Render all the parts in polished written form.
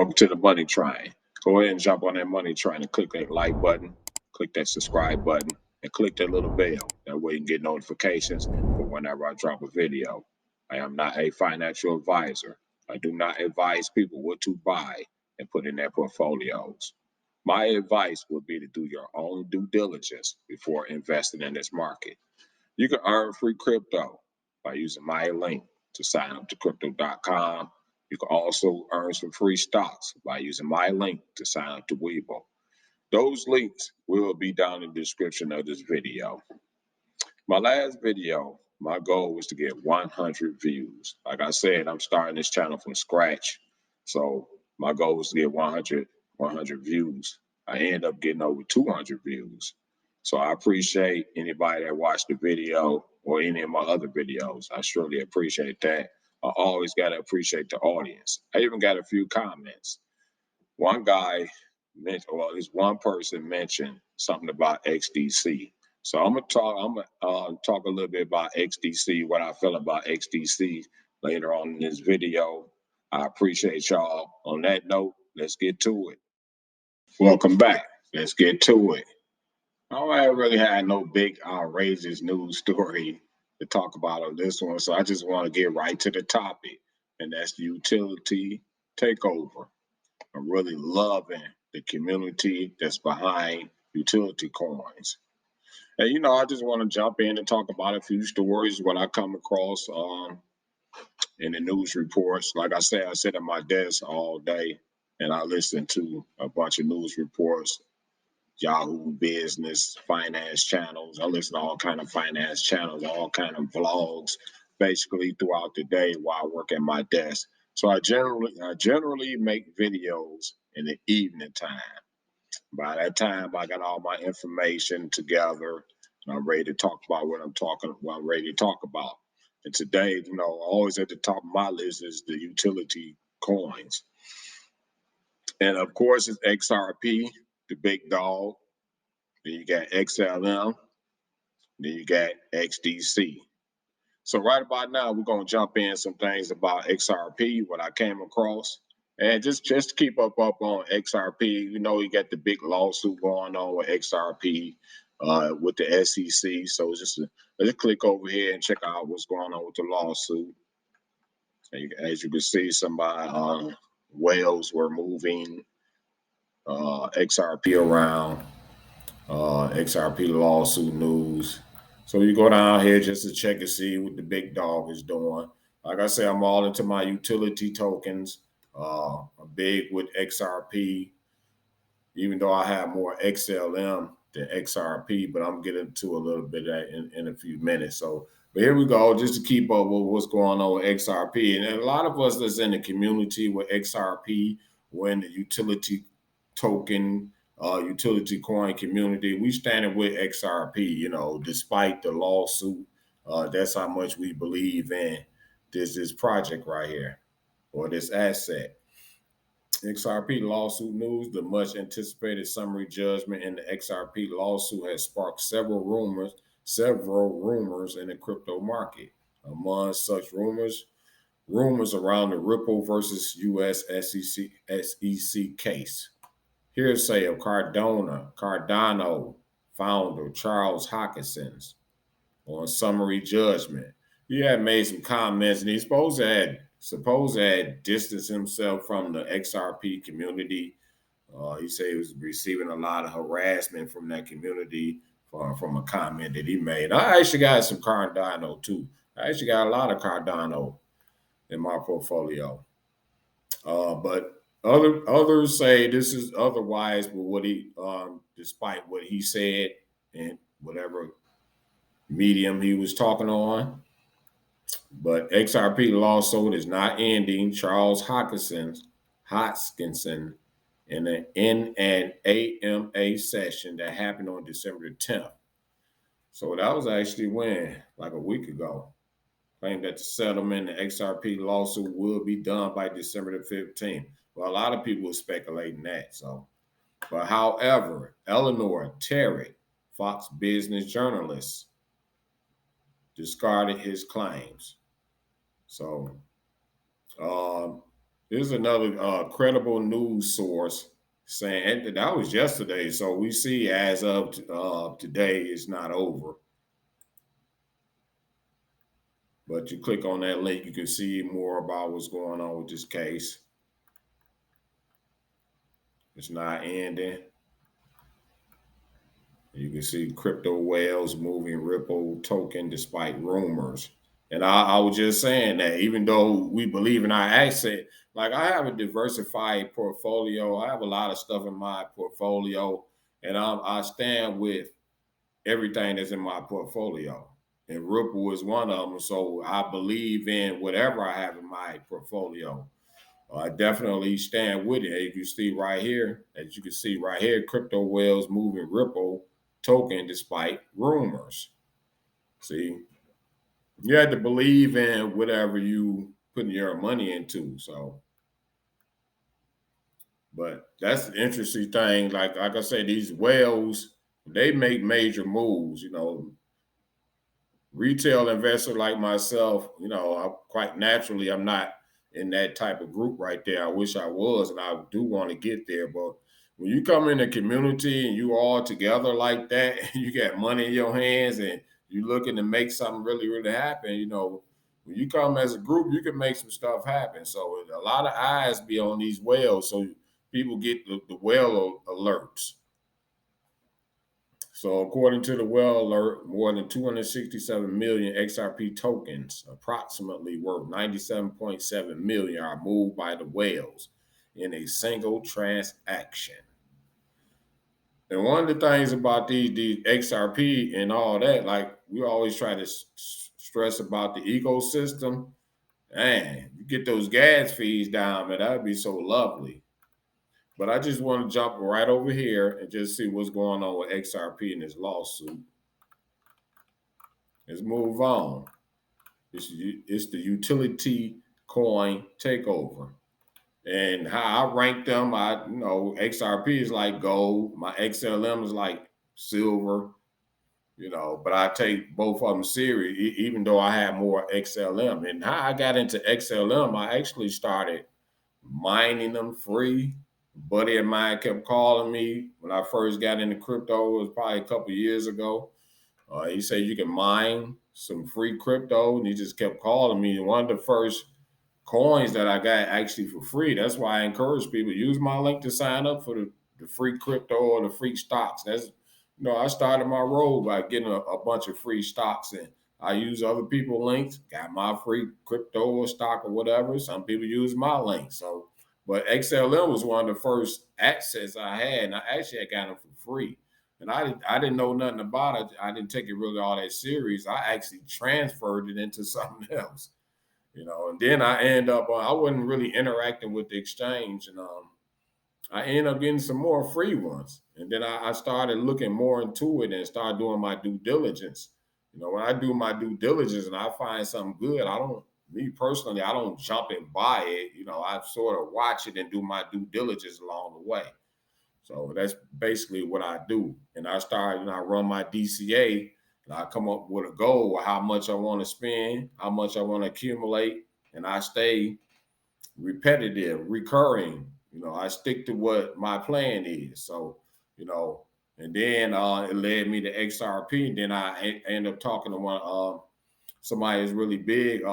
Welcome to the money train. Go ahead and jump on that money train and click that like button, click that subscribe button, and click that little bell. That way you can get notifications for whenever I drop a video. I am not a financial advisor. I do not advise people what to buy and put in their portfolios. My advice would be to do your own due diligence before investing in this market. You can earn free crypto by using my link to sign up to crypto.com. You can also earn some free stocks by using my link to sign up to Webull. Those links will be down in the description of this video. My last video, my goal was to get 100 views. Like I said, I'm starting this channel from scratch. So my goal was to get 100 views. I ended up getting over 200 views. So I appreciate anybody that watched the video or any of my other videos. I surely appreciate that. I always got to appreciate the audience. I even got a few comments. One guy mentioned, well, this one person mentioned something about XDC. So I'm gonna talk a little bit about XDC, what I feel about XDC later on in this video. I appreciate y'all. On that note, let's get to it. Welcome back. Let's get to it. I really had no big outrageous news story to talk about on this one, so I just want to get right to the topic, and that's the utility takeover. I'm really loving the community that's behind utility coins. And I just want to jump in and talk about a few stories what I come across in the news reports. Like I said, I sit at my desk all day and I listen to a bunch of news reports, Yahoo Business, finance channels. I listen to all kind of finance channels, all kind of vlogs, basically throughout the day while I work at my desk. So I generally make videos in the evening time. By that time, I got all my information together, and I'm ready to talk about what I'm ready to talk about. And today, always at the top of my list is the utility coins. And of course, it's XRP, the big dog. Then you got XLM. Then you got XDC. So right about now, we're going to jump in some things about XRP, what I came across. And just to keep up on XRP, you got the big lawsuit going on with XRP with the SEC. So let's click over here and check out what's going on with the lawsuit. As you can see, some whales were moving XRP around. XRP lawsuit news. So you go down here just to check and see what the big dog is doing. Like I said, I'm all into my utility tokens. I'm big with XRP, even though I have more XLM than XRP, but I'm getting to a little bit of that in a few minutes. But here we go, just to keep up with what's going on with XRP. And a lot of us that's in the community with XRP, we're in the utility token, utility coin community. We standing with XRP, despite the lawsuit. That's how much we believe in this project right here, or this asset. XRP lawsuit news. The much anticipated summary judgment in the XRP lawsuit has sparked several rumors in the crypto market. Among such rumors around the Ripple versus US SEC case. Hearsay of Cardano founder Charles Hoskinson on summary judgment. He had made some comments, and he supposed to have distanced himself from the XRP community. He said he was receiving a lot of harassment from that community from a comment that he made. I actually got some Cardano too. I actually got a lot of Cardano in my portfolio. But others say this is otherwise, but what he, despite what he said and whatever medium he was talking on. But XRP lawsuit is not ending. Charles Hoskinson in an AMA session that happened on December 10th. So that was actually like a week ago. Claimed that the settlement, the XRP lawsuit will be done by December the 15th. Well, a lot of people were speculating that. But however, Eleanor Terry, Fox Business journalist, discarded his claims. So Here's another credible news source saying, and that was yesterday. So we see as of today, it's not over. But you click on that link, you can see more about what's going on with this case. It's not ending. You can see crypto whales moving Ripple token despite rumors. And I was just saying that even though we believe in our asset, like I have a diversified portfolio, I have a lot of stuff in my portfolio, and I stand with everything that's in my portfolio. And Ripple is one of them. So I believe in whatever I have in my portfolio. I definitely stand with it. As you can see right here, crypto whales moving Ripple token despite rumors. See, you have to believe in whatever you putting your money into. So, but that's the interesting thing. Like I said, these whales, they make major moves. Retail investor like myself, quite naturally, I'm not in that type of group right there. I wish I was, and I do want to get there. But when you come in a community and you all together like that, and you got money in your hands and you're looking to make something really, really happen, when you come as a group, you can make some stuff happen. So a lot of eyes be on these whales, so people get the whale alerts. So according to the well alert, more than 267 million XRP tokens, approximately worth 97.7 million, are moved by the whales in a single transaction. And one of the things about these XRP and all that, like we always try to stress about the ecosystem. Man, you get those gas fees down, man, that'd be so lovely. But I just want to jump right over here and just see what's going on with XRP in this lawsuit. Let's move on. It's the utility coin takeover. And how I rank them, XRP is like gold. My XLM is like silver, but I take both of them serious, even though I have more XLM. And how I got into XLM, I actually started mining them free. A buddy of mine kept calling me when I first got into crypto. It was probably a couple years ago. He said you can mine some free crypto, and he just kept calling me. And one of the first coins that I got actually for free. That's why I encourage people use my link to sign up for the free crypto or the free stocks. I started my road by getting a bunch of free stocks, and I use other people's links, got my free crypto or stock or whatever. Some people use my link. So, but XLM was one of the first access I had, and I actually got them for free. And I didn't know nothing about it. I didn't take it really all that serious. I actually transferred it into something else, and then I end up, I wasn't really interacting with the exchange, and I ended up getting some more free ones. And then I started looking more into it and started doing my due diligence. When I do my due diligence and I find something good, me personally, I don't jump and buy it. I sort of watch it and do my due diligence along the way. So that's basically what I do. And I run my DCA, and I come up with a goal of how much I want to spend, how much I want to accumulate, and I stay repetitive, recurring. I stick to what my plan is. So, and then it led me to XRP. And then I end up talking to somebody is really big,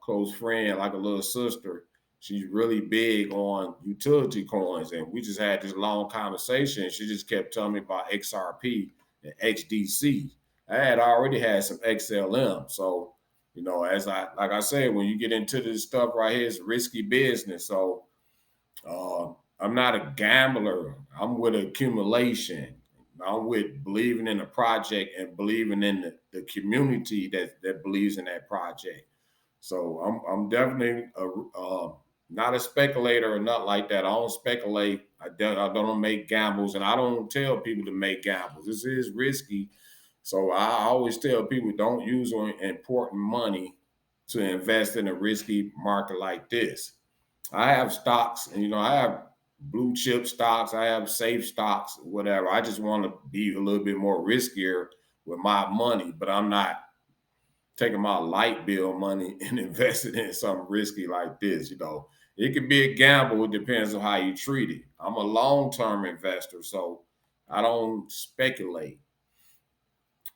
close friend, like a little sister. She's really big on utility coins. And we just had this long conversation. She just kept telling me about XRP and XDC. I had already had some XLM. So, like I said, when you get into this stuff right here, it's risky business. So I'm not a gambler. I'm with accumulation. I'm with believing in the project and believing in the community that believes in that project. So I'm definitely not a speculator or not like that. I don't speculate. I don't make gambles, and I don't tell people to make gambles. This is risky. So I always tell people don't use important money to invest in a risky market like this. I have stocks, and I have blue chip stocks, I have safe stocks, whatever. I just want to be a little bit more riskier with my money, but I'm not taking my light bill money and investing in something risky like this. it could be a gamble. It depends on how you treat it. I'm a long-term investor, so I don't speculate.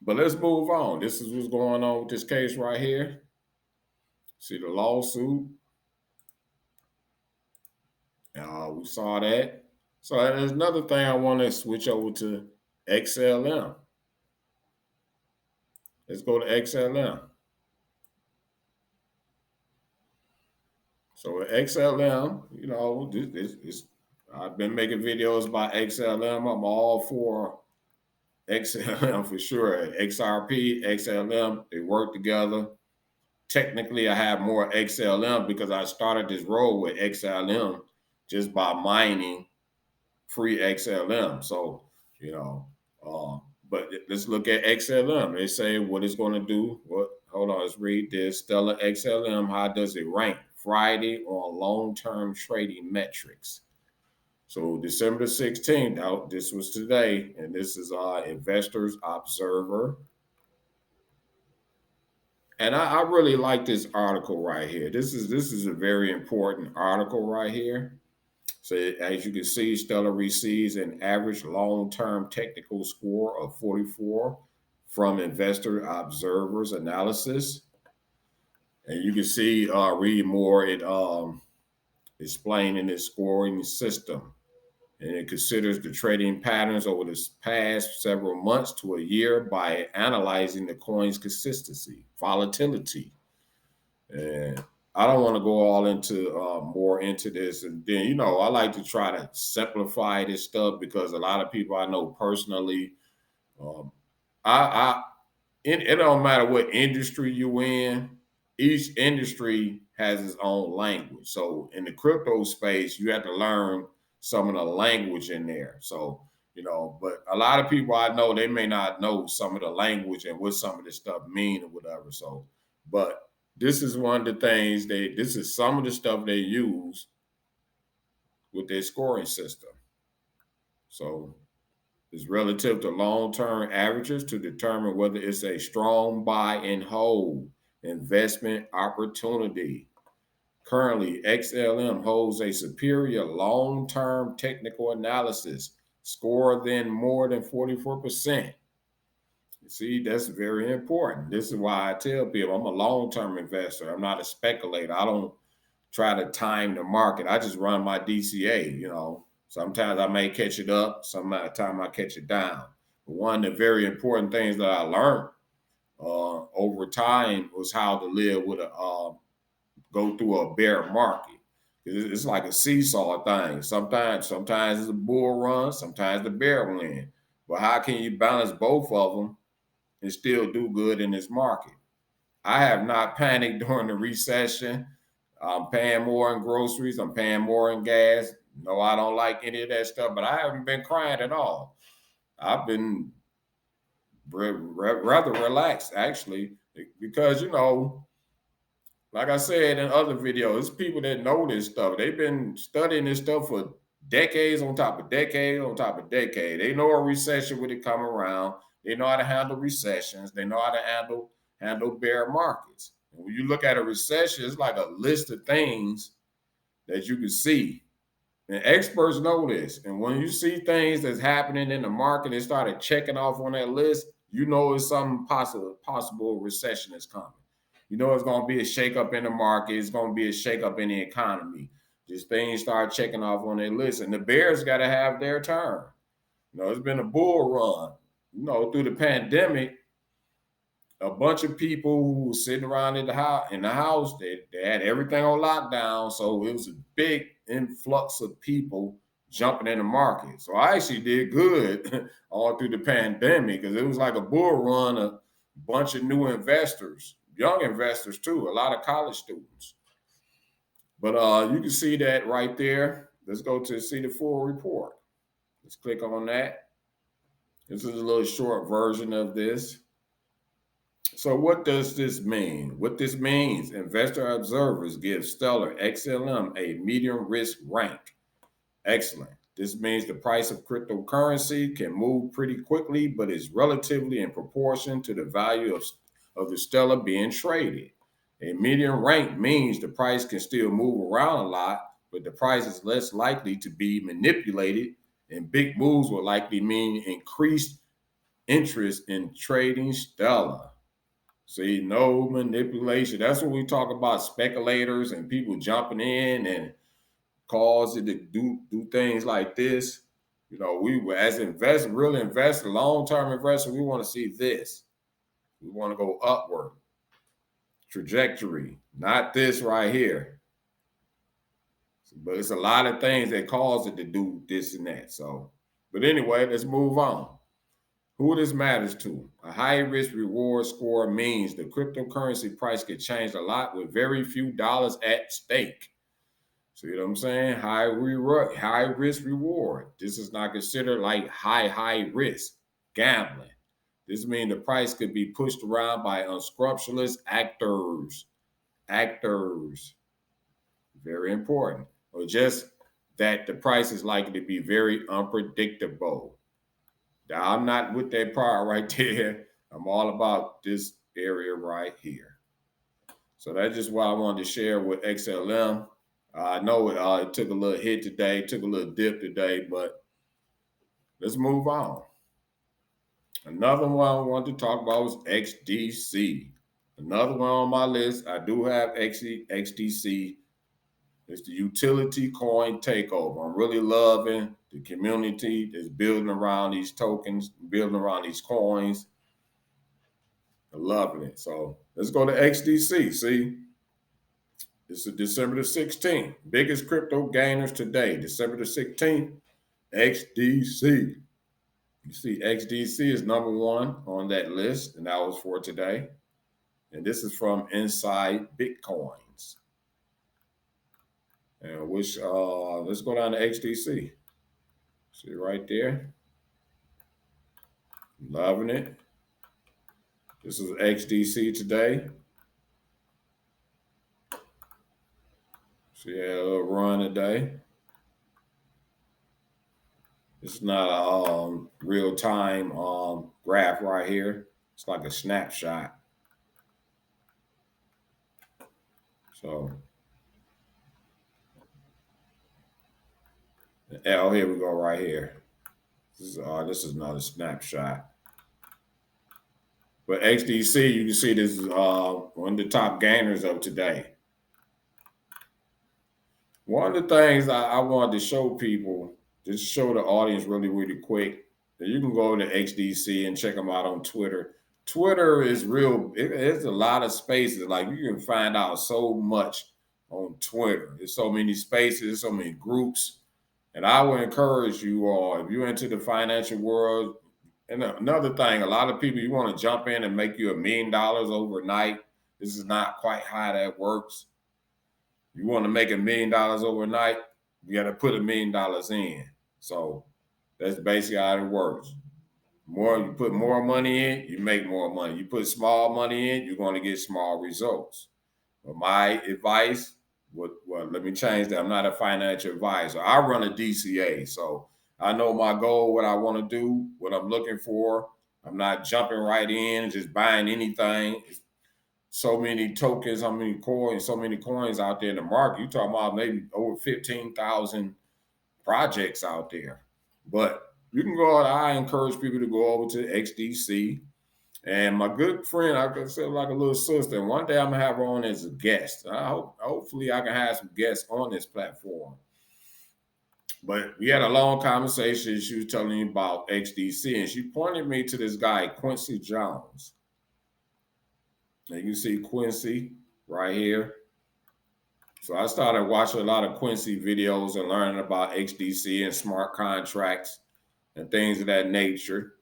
But let's move on. This is what's going on with this case right here. See the lawsuit. We saw that. So there's another thing I want to switch over to XLM. Let's go to XLM. So with XLM, I've been making videos about XLM. I'm all for XLM for sure. XRP, XLM, they work together. Technically, I have more XLM because I started this role with XLM just by mining free XLM. So, you know, but let's look at XLM. They say what it's going to do. Hold on, let's read this. Stellar XLM, how does it rank? Friday on long-term trading metrics. So December 16th, this was today, and this is Investors Observer. And I really like this article right here. This is a very important article right here. So as you can see, Stellar receives an average long-term technical score of 44 from Investor Observer's analysis. And you can see, read more, it explaining its scoring system. And it considers the trading patterns over the past several months to a year by analyzing the coin's consistency, volatility. And I don't want to go all into more into this. And then, I like to try to simplify this stuff because a lot of people I know personally, um, it don't matter what industry you in, each industry has its own language. So in the crypto space, you have to learn some of the language in there. So, but a lot of people I know, they may not know some of the language and what some of this stuff mean or whatever. So, but this is one of the things this is some of the stuff they use with their scoring system. So is relative to long-term averages to determine whether it's a strong buy and hold investment opportunity. Currently, XLM holds a superior long-term technical analysis score than more than 44%. See, that's very important. This is why I tell people I'm a long-term investor. I'm not a speculator. I don't try to time the market. I just run my DCA. Sometimes I may catch it up, sometimes I catch it down. But one of the very important things that I learned over time was how to live with go through a bear market. It's like a seesaw thing. Sometimes it's a bull run, sometimes the bear win. But how can you balance both of them and still do good in this market? I have not panicked during the recession. I'm paying more in groceries. I'm paying more in gas. No, I don't like any of that stuff, but I haven't been crying at all. I've been rather relaxed, actually, because, like I said in other videos, it's people that know this stuff. They've been studying this stuff for decades on top of decades on top of decades. They know a recession when it come around. They know how to handle recessions. They know how to handle bear markets. And when you look at a recession, it's like a list of things that you can see. And experts know this. And when you see things that's happening in the market, they started checking off on that list, you know it's some possible recession is coming. You know it's going to be a shakeup in the market. It's going to be a shakeup in the economy. Just things start checking off on their list. And the bears got to have their turn. It's been a bull run. Through the pandemic, a bunch of people who were sitting around in the house, they had everything on lockdown. So it was a big influx of people jumping in the market. So I actually did good all through the pandemic because it was like a bull run, a bunch of new investors, young investors too, a lot of college students. But you can see that right there. Let's go to see the full report. Let's click on that. This is a little short version of this. So what does this mean? What this means, investor observers give Stellar XLM a medium risk rank. Excellent. This means the price of cryptocurrency can move pretty quickly, but is relatively in proportion to the value of the Stellar being traded. A medium rank means the price can still move around a lot, but the price is less likely to be manipulated, and big moves will likely mean increased interest in trading Stellar. See, no manipulation. That's what we talk about, speculators and people jumping in and cause it to do things like this. You know, we as investors, real investors, long-term investors, we want to see this. We want to go upward trajectory, not this right here. But it's a lot of things that cause it to do this and that. So, but anyway, let's move on. Who this matters to? A high risk reward score means the cryptocurrency price can change a lot with very few dollars at stake. See what I'm saying? High risk reward. This is not considered like high risk gambling. This means the price could be pushed around by unscrupulous actors. Actors. Very important. Or just that the price is likely to be very unpredictable. Now, I'm not with that part right there. I'm all about this area right here. So that's just what I wanted to share with XLM. I know it took a little hit today, took a little dip today, but let's move on. Another one I wanted to talk about was XDC. Another one on my list. I do have XDC. It's the utility coin takeover. I'm really loving the community that's building around these tokens, building around these coins. I'm loving it. So let's go to XDC. See, it's December the 16th. Biggest crypto gainers today, December the 16th, XDC. You see, XDC is number one on that list, and that was for today. And this is from Inside Bitcoins. And let's go down to XDC. See right there. Loving it. This is XDC today. See, had a little run today. It's not a real-time graph right here. It's like a snapshot. So, oh, here we go right here. This is another snapshot. But XDC, you can see this is one of the top gainers of today. One of the things I wanted to show people, just show the audience really quick, that you can go to XDC and check them out on Twitter. Twitter is real. It's a lot of spaces. Like, you can find out so much on Twitter. There's so many spaces, so many groups. And I would encourage you all, if you're into the financial world, and another thing, a lot of people, you want to jump in and make you $1 million overnight. This is not quite how that works. You want to make $1 million overnight, you got to put $1 million in. So that's basically how it works. You put more money in, you make more money. You put small money in, you're going to get small results. But my advice, let me change that. I'm not a financial advisor. I run a DCA, so I know my goal, what I want to do, what I'm looking for. I'm not jumping right in and just buying anything. So many tokens, so many coins out there in the market. You're talking about maybe over 15,000 projects out there. But you can go out. I encourage people to go over to XDC. And my good friend, I could say like a little sister, one day I'm going to have her on as a guest. Hopefully I can have some guests on this platform. But we had a long conversation. She was telling me about XDC, and she pointed me to this guy, Quincy Jones. And you can see Quincy right here. So I started watching a lot of Quincy videos and learning about XDC and smart contracts and things of that nature.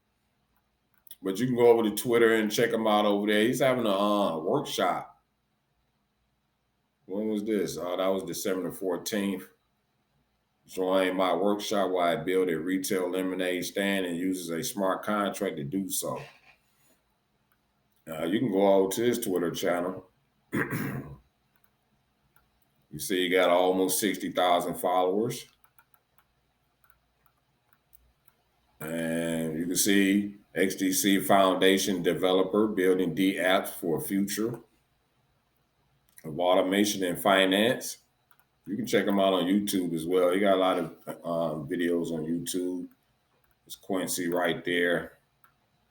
But you can go over to Twitter and check him out over there. He's having a workshop. When was this? That was December the 14th. Join my workshop where I build a retail lemonade stand and uses a smart contract to do so. You can go over to his Twitter channel. You see, you got almost 60,000 followers. And you can see XDC Foundation developer building D apps for a future of automation and finance. You can check him out on YouTube as well. He got a lot of videos on YouTube. It's Quincy right there.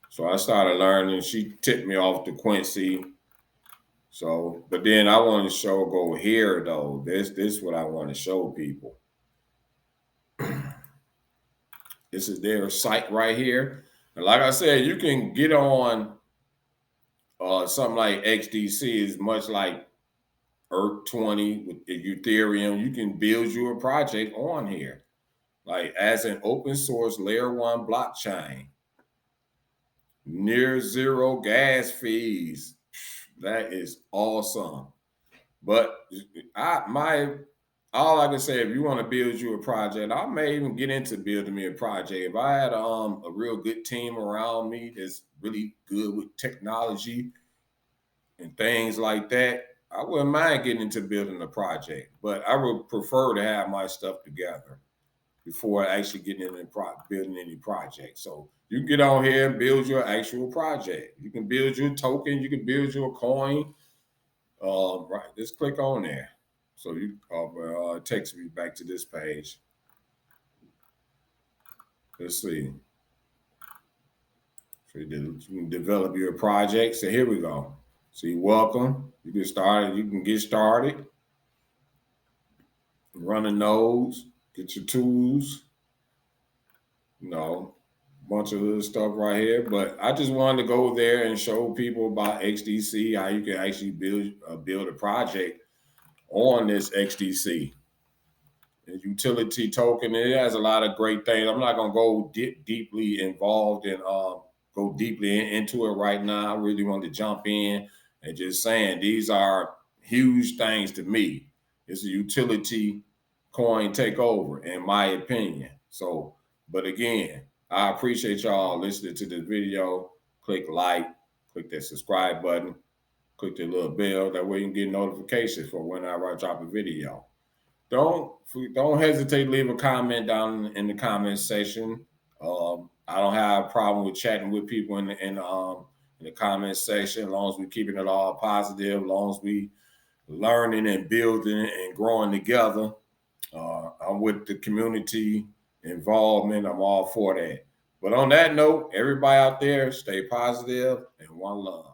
So I started learning. She tipped me off to Quincy. So, but then I want to go here though. This is what I want to show people. This is their site right here. And like I said, you can get on something like XDC is much like ERC20 with Ethereum. You can build you a project on here, like as an open source layer 1 blockchain. Near zero gas fees. That is awesome. But all I can say, if you want to build you a project, I may even get into building me a project. If I had a real good team around me that's really good with technology and things like that, I wouldn't mind getting into building a project. But I would prefer to have my stuff together before actually getting into building any project. So you can get on here and build your actual project. You can build your token. You can build your coin. Right, just click on there. So you it takes me back to this page. Let's see. So you can develop your project. So here we go. See, welcome. You can start. You can get started. Run the nodes. Get your tools. You know, bunch of little stuff right here. But I just wanted to go there and show people about XDC, how you can actually build a project on this XDC. The utility token, it has a lot of great things. I'm not gonna go deeply involved and go deeply into it right now. I really want to jump in and just saying these are huge things to me. It's a utility coin takeover, in my opinion. So, but again, I appreciate y'all listening to this video. Click like, click that subscribe button, click the little bell. That way you can get notifications for whenever I drop a video. Don't hesitate to leave a comment down in the comment section. I don't have a problem with chatting with people in the comment section, as long as we're keeping it all positive, as long as we learning and building and growing together. I'm with the community involvement. I'm all for that. But on that note, everybody out there, stay positive and one love.